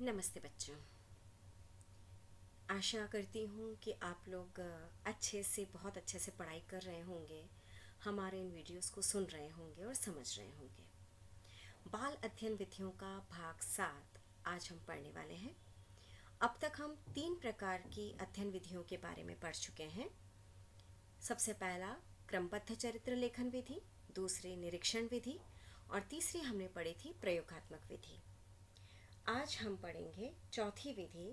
नमस्ते बच्चों। आशा करती हूँ कि आप लोग बहुत अच्छे से पढ़ाई कर रहे होंगे, हमारे इन वीडियोस को सुन रहे होंगे और समझ रहे होंगे। बाल अध्ययन विधियों का भाग 7 आज हम पढ़ने वाले हैं। अब तक हम 3 प्रकार की अध्ययन विधियों के बारे में पढ़ चुके हैं। सबसे पहला क्रमबद्ध चरित्र लेखन विधि, दूसरी निरीक्षण विधि और तीसरी हमने पढ़ी थी प्रयोगात्मक विधि। आज हम पढ़ेंगे चौथी विधि,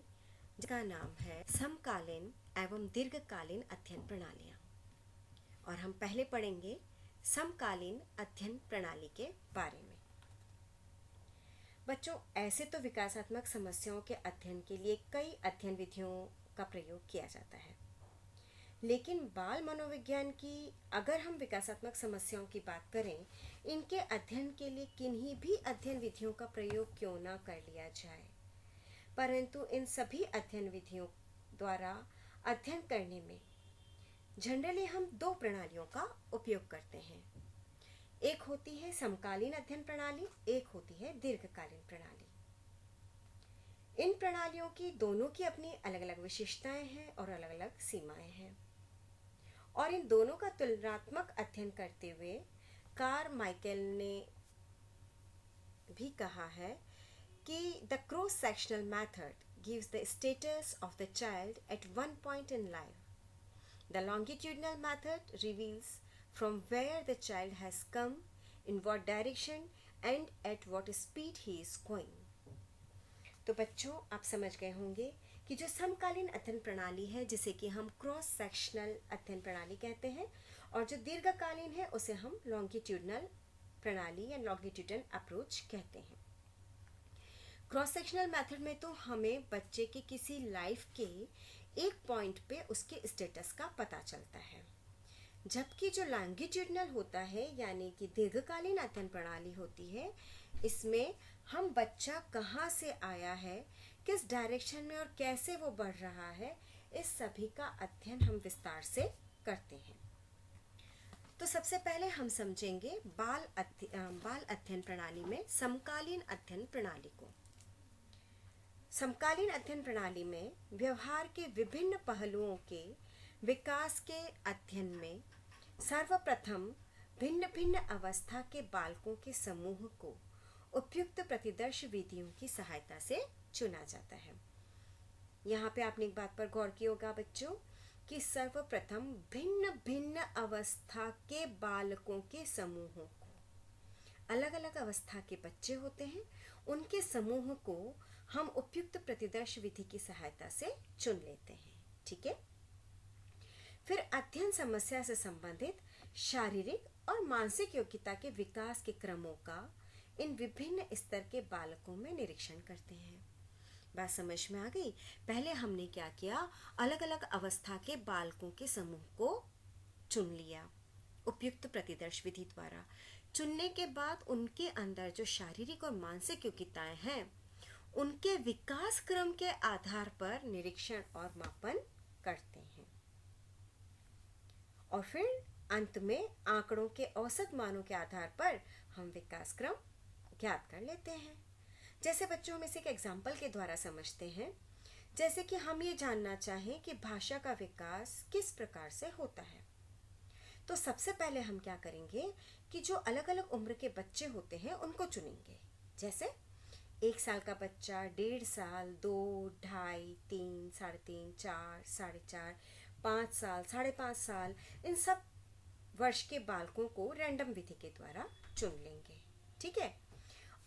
जिसका नाम है समकालीन एवं दीर्घकालीन अध्ययन प्रणालियाँ। और हम पहले पढ़ेंगे समकालीन अध्ययन प्रणाली के बारे में। बच्चों, ऐसे तो विकासात्मक समस्याओं के अध्ययन के लिए कई अध्ययन विधियों का प्रयोग किया जाता है, लेकिन बाल मनोविज्ञान की अगर हम विकासात्मक समस्याओं की बात करें, इनके अध्ययन के लिए किन्हीं भी अध्ययन विधियों का प्रयोग क्यों ना कर लिया जाए, परंतु इन सभी अध्ययन विधियों द्वारा अध्ययन करने में जनरली हम 2 प्रणालियों का उपयोग करते हैं। एक होती है समकालीन अध्ययन प्रणाली, एक होती है दीर्घकालीन प्रणाली। इन प्रणालियों की दोनों की अपनी अलग अलग विशेषताएं हैं और अलग अलग सीमाएं हैं, और इन दोनों का तुलनात्मक अध्ययन करते हुए कारमाइकेल ने भी कहा है कि the cross-sectional method gives the status of the child at one point in life. The longitudinal method reveals from where the child has come, in what direction and at what speed he is going. तो बच्चों, आप समझ गए होंगे कि जो समकालीन अध्ययन प्रणाली है, जिसे कि हम क्रॉस सेक्शनल अध्ययन प्रणाली कहते हैं, और जो दीर्घकालीन है उसे हम लॉन्गिट्यूडनल प्रणाली या लॉन्गिट्यूडनल अप्रोच कहते हैं। क्रॉस सेक्शनल मेथड में तो हमें बच्चे के किसी लाइफ के एक पॉइंट पे उसके स्टेटस का पता चलता है, जबकि जो लॉन्गिट्यूडनल होता है यानी कि दीर्घकालीन अध्ययन प्रणाली होती है, इसमें हम बच्चा कहाँ से आया है, किस डायरेक्शन में और कैसे वो बढ़ रहा है, इस सभी का अध्ययन हम विस्तार से करते हैं। तो सबसे पहले हम समझेंगे बाल अध्ययन प्रणाली में समकालीन अध्ययन प्रणाली को। समकालीन अध्ययन प्रणाली में व्यवहार के विभिन्न पहलुओं के विकास के अध्ययन में सर्वप्रथम भिन्न भिन्न अवस्था के बालकों के समूह को उपयुक्त प्रतिदर्श विधियों की सहायता से चुना जाता है। यहाँ पे आपने एक बात पर गौर किया होगा बच्चों कि सर्वप्रथम भिन्न भिन्न अवस्था के बालकों के समूहों को, अलग अलग अवस्था के बच्चे होते हैं, उनके समूह को हम उपयुक्त प्रतिदर्श विधि की सहायता से चुन लेते हैं। ठीक है। फिर अध्ययन समस्या से संबंधित शारीरिक और मानसिक योग्यता के विकास के क्रमों का इन विभिन्न स्तर के बालकों में निरीक्षण करते हैं। बात समझ में आ गई? पहले हमने क्या किया, अलग अलग अवस्था के बालकों के समूह को चुन लिया उपयुक्त प्रतिदर्श विधि द्वारा। चुनने के बाद उनके अंदर जो शारीरिक और मानसिक योग्यताएं हैं, उनके विकास क्रम के आधार पर निरीक्षण और मापन करते हैं, और फिर अंत में आंकड़ों के औसत मानों के आधार पर हम विकास क्रम ज्ञात कर लेते हैं। जैसे बच्चों हम इसे एक एग्जाम्पल के द्वारा समझते हैं। जैसे कि हम ये जानना चाहें कि भाषा का विकास किस प्रकार से होता है, तो सबसे पहले हम क्या करेंगे कि जो अलग अलग उम्र के बच्चे होते हैं उनको चुनेंगे। जैसे 1 साल का बच्चा, 1.5 साल, 2, 2.5, 3, 3.5, 4, 4.5, 5 साल, 5.5 साल, इन सब वर्ष के बालकों को रैंडम विधि के द्वारा चुन लेंगे। ठीक है।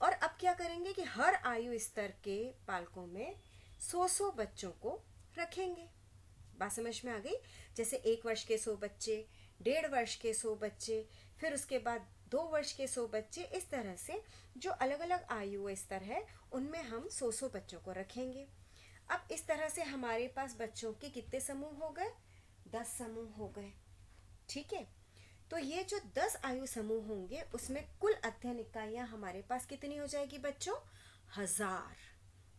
और अब क्या करेंगे कि हर आयु स्तर के बालकों में 100 बच्चों को रखेंगे। बात समझ में आ गई? जैसे 1 वर्ष के 100 बच्चे, 1.5 वर्ष के 100 बच्चे, फिर उसके बाद 2 वर्ष के 100 बच्चे, इस तरह से जो अलग अलग आयु स्तर है उनमें हम 100 बच्चों को रखेंगे। अब इस तरह से हमारे पास बच्चों के कितने समूह हो गए? 10 समूह हो गए। ठीक है। तो ये जो 10 आयु समूह होंगे उसमें कुल अध्ययन इकाइयां हमारे पास कितनी हो जाएगी बच्चों? 1000,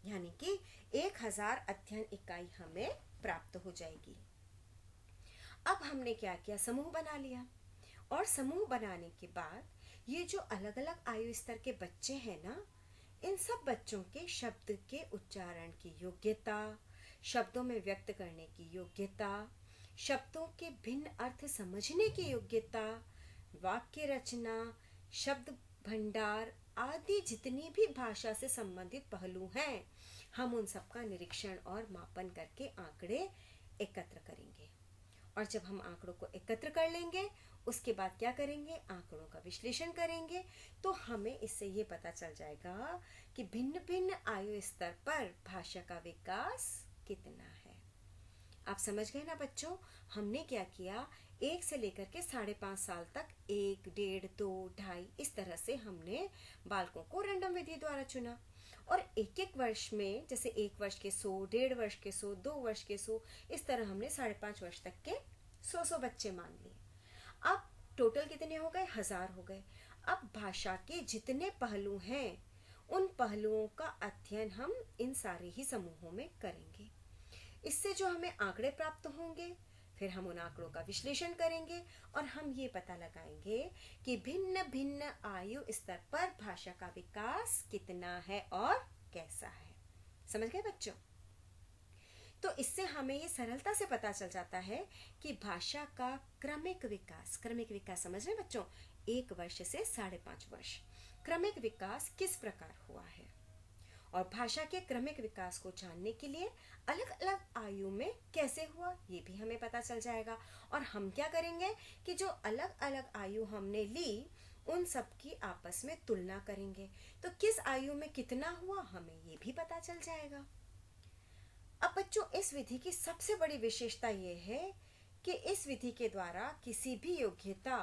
यानी कि 1000 अध्ययन इकाई हमें प्राप्त हो जाएगी। अब हमने क्या किया, समूह बना लिया, और समूह बनाने के बाद ये जो अलग अलग आयु स्तर के बच्चे हैं ना, इन सब बच्चों के शब्द के उच्चारण की योग्यता, शब्दों में व्यक्त करने की योग्यता, शब्दों के भिन्न अर्थ समझने की योग्यता, वाक्य रचना, शब्द भंडार आदि जितनी भी भाषा से संबंधित पहलू हैं, हम उन सब का निरीक्षण और मापन करके आंकड़े एकत्र करेंगे। और जब हम आंकड़ों को एकत्र कर लेंगे, उसके बाद क्या करेंगे, आंकड़ों का विश्लेषण करेंगे। तो हमें इससे ये पता चल जाएगा कि भिन्न भिन्न आयु स्तर पर भाषा का विकास कितना है। आप समझ गए ना बच्चों, हमने क्या किया, 1 से लेकर के 5.5 साल तक 1, 1.5, 2, 2.5 इस तरह से हमने बालकों को रैंडम विधि द्वारा चुना। और एक एक वर्ष में, जैसे 1 वर्ष के 100, 1.5 वर्ष के 100, 2 वर्ष के 100, इस तरह हमने 5.5 वर्ष तक के 100 बच्चे मान लिए। अब टोटल कितने हो गए, 1000 हो गए। अब भाषा के जितने पहलू हैं, उन पहलुओं का अध्ययन हम इन सारे ही समूहों में करेंगे। इससे जो हमें आंकड़े प्राप्त होंगे, फिर हम उन आंकड़ों का विश्लेषण करेंगे और हम ये पता लगाएंगे कि भिन्न भिन्न आयु स्तर पर भाषा का विकास कितना है और कैसा है। समझ गए बच्चों? तो इससे हमें ये सरलता से पता चल जाता है कि भाषा का क्रमिक विकास समझ रहे बच्चों, 1 वर्ष से 5.5 वर्ष क्रमिक विकास किस प्रकार हुआ है। और भाषा के क्रमिक विकास को जानने के लिए अलग अलग आयु में कैसे हुआ, ये भी हमें पता चल जाएगा। और हम क्या करेंगे कि जो अलग अलग आयु हमने ली, उन सब की आपस में तुलना करेंगे। तो किस आयु में कितना हुआ, हमें ये भी पता चल जाएगा। अब बच्चों, इस विधि की सबसे बड़ी विशेषता ये है कि इस विधि के द्वारा किसी भी योग्यता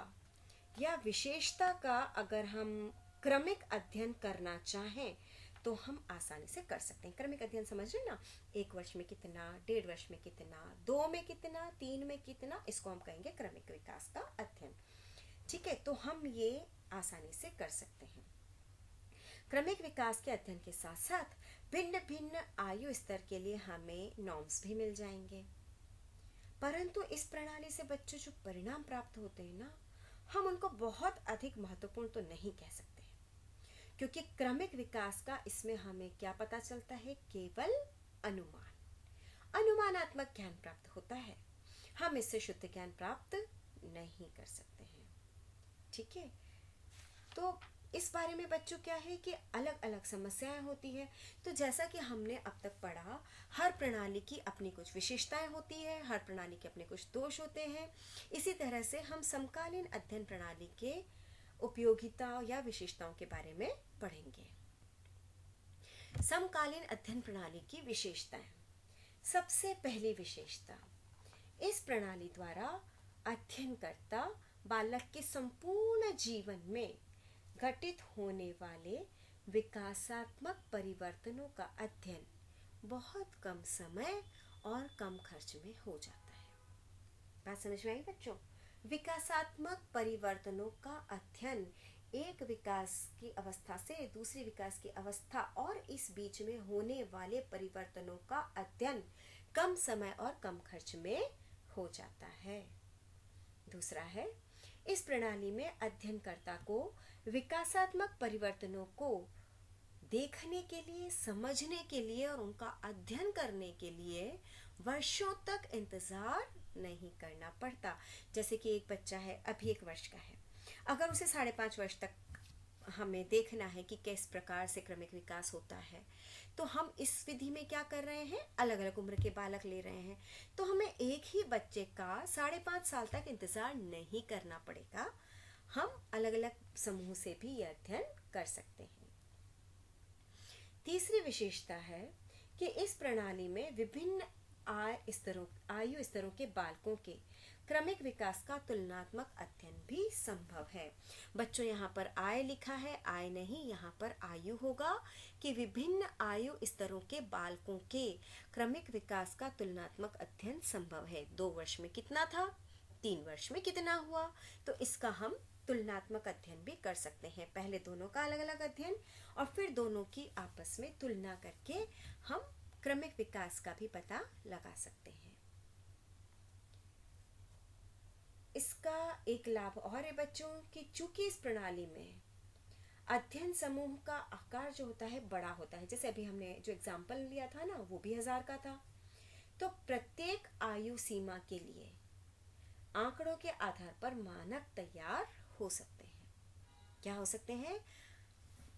या विशेषता का अगर हम क्रमिक अध्ययन करना चाहें तो हम आसानी से कर सकते हैं। क्रमिक अध्ययन समझ रहे ना, 1 वर्ष में कितना, 1.5 वर्ष में कितना, 2 में कितना, 3 में कितना, इसको हम कहेंगे क्रमिक विकास का अध्ययन। ठीक है, तो हम ये आसानी से कर सकते हैं। क्रमिक विकास के अध्ययन के साथ साथ भिन्न भिन्न आयु स्तर के लिए हमें नॉर्म्स भी मिल जाएंगे। परंतु इस प्रणाली से बच्चों जो परिणाम प्राप्त होते हैं ना, हम उनको बहुत अधिक महत्वपूर्ण तो नहीं कह सकते, क्योंकि क्रमिक विकास का इसमें हमें क्या पता चलता है, केवल अनुमानात्मक ज्ञान प्राप्त होता है। हम इससे शुद्ध ज्ञान प्राप्त नहीं कर सकते हैं। ठीक है, तो इस बारे में बच्चों क्या है कि अलग अलग समस्याएं होती है। तो जैसा कि हमने अब तक पढ़ा, हर प्रणाली की अपनी कुछ विशेषताएं होती है, हर प्रणाली के अपने कुछ दोष होते हैं। इसी तरह से हम समकालीन अध्ययन प्रणाली के उपयोगिता या विशेषताओं के बारे में पढ़ेंगे। समकालीन अध्ययन प्रणाली की विशेषताएं। सबसे पहली विशेषता, इस प्रणाली द्वारा अध्ययनकर्ता बालक के संपूर्ण जीवन में घटित होने वाले विकासात्मक परिवर्तनों का अध्ययन बहुत कम समय और कम खर्च में हो जाता है। बात समझ में आई बच्चों? विकासात्मक परिवर्तनों का अध्ययन एक विकास की अवस्था से दूसरी विकास की अवस्था और इस बीच में होने वाले परिवर्तनों का अध्ययन कम समय और कम खर्च में हो जाता है। दूसरा है, इस प्रणाली में अध्ययनकर्ता को विकासात्मक परिवर्तनों को देखने के लिए, समझने के लिए और उनका अध्ययन करने के लिए वर्षों तक इंतजार नहीं करना पड़ता। जैसे कि एक बच्चा है, अभी 1 वर्ष का है, अगर उसे 5.5 वर्ष तक हमें देखना है कि किस प्रकार से क्रमिक विकास होता है, तो हम इस विधि में क्या कर रहे हैं, अलग अलग उम्र के बालक ले रहे हैं। तो हमें एक ही बच्चे का 5.5 साल तक इंतजार नहीं करना पड़ेगा, हम अलग अलग समूह से भी यह अध्ययन कर सकते हैं। तीसरी विशेषता है कि इस प्रणाली में विभिन्न आयु स्तरों के बालकों के क्रमिक विकास का तुलनात्मक अध्ययन भी संभव है। बच्चों, यहाँ पर आय लिखा है, आय नहीं, यहाँ पर आयु होगा कि विभिन्न आयु स्तरों के बालकों के क्रमिक विकास का तुलनात्मक अध्ययन संभव है। 2 वर्ष में कितना था, 3 वर्ष में कितना हुआ, तो इसका हम तुलनात्मक अध्ययन भी कर सकते हैं। पहले दोनों का अलग अलग अध्ययन और फिर दोनों की आपस में तुलना करके हम क्रमिक विकास का भी पता लगा सकते हैं। इसका एक लाभ और है बच्चों कि चूंकि इस प्रणाली में अध्ययन समूह का आकार जो होता है बड़ा होता है। जैसे अभी हमने जो एग्जाम्पल लिया था ना, वो भी 1000 का था। तो प्रत्येक आयु सीमा के लिए आंकड़ों के आधार पर मानक तैयार हो सकते हैं। क्या हो सकते हैं?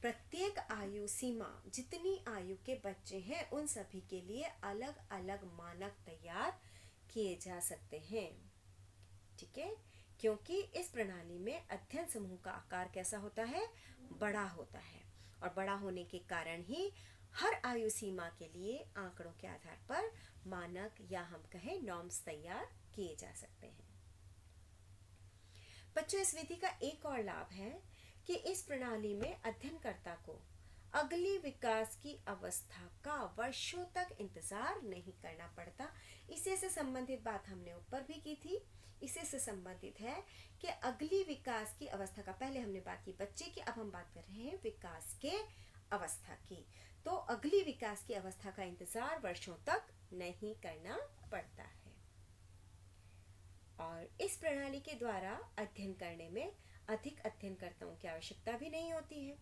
प्रत्येक आयु सीमा, जितनी आयु के बच्चे हैं उन सभी के लिए अलग अलग मानक तैयार किए जा सकते हैं। ठीक है, क्योंकि इस प्रणाली में अध्ययन समूह का आकार कैसा होता है? बड़ा होता है। और बड़ा होने के कारण ही हर आयु सीमा के लिए आंकड़ों के आधार पर मानक या हम कहें नॉर्म्स तैयार किए जा सकते हैं। बच्चों, इस विधि का एक और लाभ है कि इस प्रणाली में अध्ययनकर्ता को अगली विकास की अवस्था का वर्षों तक इंतजार नहीं करना पड़ता। इसी से संबंधित बात हमने ऊपर भी की थी। इसी से संबंधित है कि अगली विकास की अवस्था का, पहले हमने बात की बच्चे की, अब हम बात कर रहे हैं विकास के अवस्था की। तो अगली विकास की अवस्था का इंतजार वर्षों तक नहीं करना पड़ता है। और इस प्रणाली के द्वारा अध्ययन करने में अधिक अध्ययनकर्ताओं की आवश्यकता भी नहीं होती है।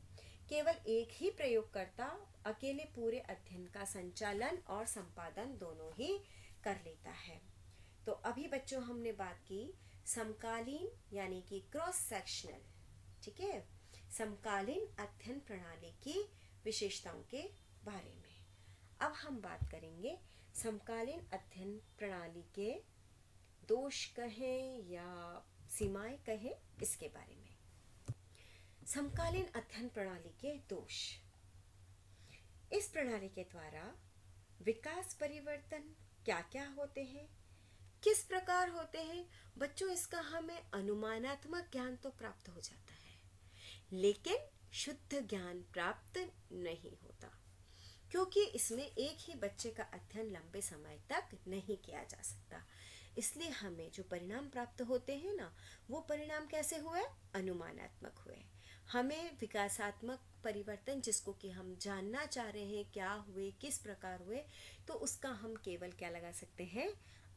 केवल एक ही प्रयोगकर्ता अकेले पूरे अध्ययन का संचालन और संपादन दोनों ही कर लेता है। तो अभी बच्चों हमने बात की समकालीन यानी कि क्रॉस सेक्शनल, ठीक है, समकालीन अध्ययन प्रणाली की विशेषताओं के बारे में। अब हम बात करेंगे समकालीन अध्ययन प्रणाली के दोष कहें या सीमाएं कहें, इसके बारे में। समकालीन अध्ययन प्रणाली के दोष। इस प्रणाली के द्वारा विकास परिवर्तन क्या क्या होते हैं, किस प्रकार होते हैं बच्चों, इसका हमें अनुमानात्मक ज्ञान तो प्राप्त हो जाता है, लेकिन शुद्ध ज्ञान प्राप्त नहीं होता, क्योंकि इसमें एक ही बच्चे का अध्ययन लंबे समय तक नहीं किया जा सकता। इसलिए हमें जो परिणाम प्राप्त होते हैं ना, वो परिणाम कैसे हुए? अनुमानात्मक हुए। हमें विकासात्मक परिवर्तन, जिसको कि हम जानना चाह रहे हैं क्या हुए, किस प्रकार हुए, तो उसका हम केवल क्या लगा सकते हैं?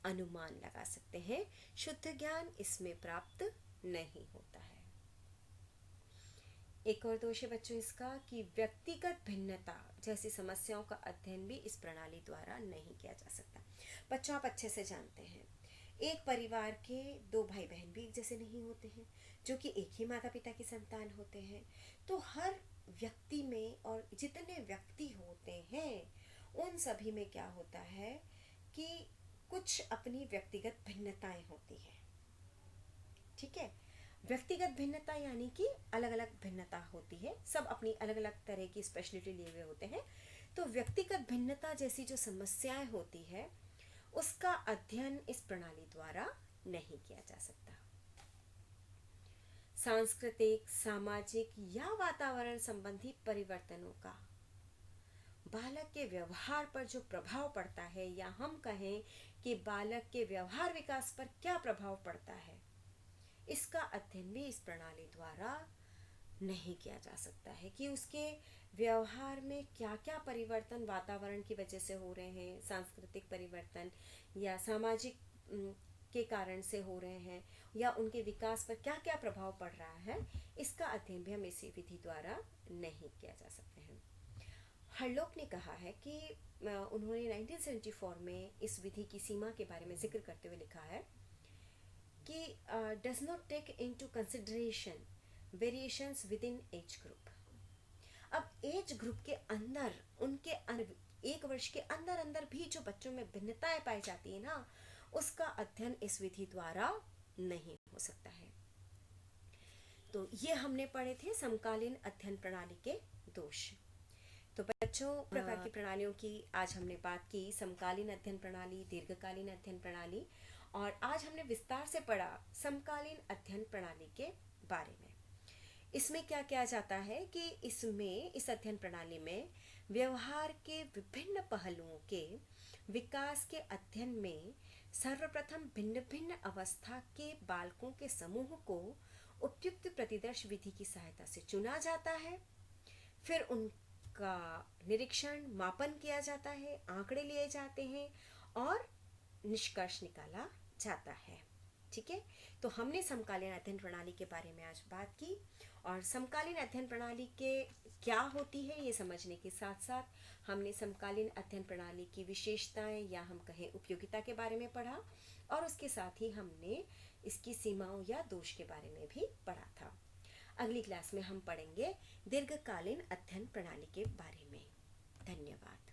अनुमान लगा सकते हैं। शुद्ध ज्ञान इसमें प्राप्त नहीं होता है। एक और दोष है बच्चों इसका कि व्यक्तिगत भिन्नता जैसी समस्याओं का अध्ययन भी इस प्रणाली द्वारा नहीं किया जा सकता। बच्चों, आप अच्छे से जानते हैं एक परिवार के दो भाई बहन भी एक जैसे नहीं होते हैं, जो कि एक ही माता पिता की संतान होते हैं। तो हर व्यक्ति में, और जितने व्यक्ति होते हैं उन सभी में क्या होता है कि कुछ अपनी व्यक्तिगत भिन्नताएं होती हैं। ठीक है, व्यक्तिगत भिन्नता यानी कि अलग अलग भिन्नता होती है, सब अपनी अलग अलग तरह की स्पेशलिटी लिए हुए होते हैं। तो व्यक्तिगत भिन्नता जैसी जो समस्याएं होती है उसका अध्ययन इस प्रणाली द्वारा नहीं किया जा सकता। सांस्कृतिक, सामाजिक या वातावरण संबंधी परिवर्तनों का बालक के व्यवहार पर जो प्रभाव पड़ता है, या हम कहें कि बालक के व्यवहार विकास पर क्या प्रभाव पड़ता है, इसका अध्ययन भी इस प्रणाली द्वारा नहीं किया जा सकता है कि उसके व्यवहार में क्या क्या परिवर्तन वातावरण की वजह से हो रहे हैं, सांस्कृतिक परिवर्तन या सामाजिक के कारण से हो रहे हैं, या उनके विकास पर क्या क्या प्रभाव पड़ रहा है, इसका अध्ययन भी हम इसी विधि द्वारा नहीं किया जा सकते हैं। हरलोक ने कहा है कि उन्होंने 1974 में इस विधि की सीमा के बारे में जिक्र करते हुए लिखा है कि does not take into consideration variations within age group। अब एज ग्रुप के अंदर, उनके एक वर्ष के अंदर अंदर भी जो बच्चों में भिन्नताएं पाई जाती है ना, उसका अध्ययन इस विधि द्वारा नहीं हो सकता है। तो ये हमने पढ़े थे समकालीन अध्ययन प्रणाली के दोष। तो बच्चों, प्रकार की प्रणालियों की आज हमने बात की, समकालीन अध्ययन प्रणाली, दीर्घकालीन अध्ययन प्रणाली, और आज हमने विस्तार से पढ़ा समकालीन अध्ययन प्रणाली के बारे में। इसमें क्या किया जाता है कि इस अध्ययन प्रणाली में व्यवहार के विभिन्न पहलुओं के विकास के अध्ययन में सर्वप्रथम भिन्न भिन्न अवस्था के बालकों के समूह को उपयुक्त प्रतिदर्श विधि की सहायता से चुना जाता है। फिर उनका निरीक्षण, मापन किया जाता है, आंकड़े लिए जाते हैं और निष्कर्ष निकाला जाता है। ठीक है, तो हमने समकालीन अध्ययन प्रणाली के बारे में आज बात की, और समकालीन अध्ययन प्रणाली के क्या होती है ये समझने के साथ साथ हमने समकालीन अध्ययन प्रणाली की विशेषताएं या हम कहें उपयोगिता के बारे में पढ़ा, और उसके साथ ही हमने इसकी सीमाओं या दोष के बारे में भी पढ़ा था। अगली क्लास में हम पढ़ेंगे दीर्घकालीन अध्ययन प्रणाली के बारे में। धन्यवाद।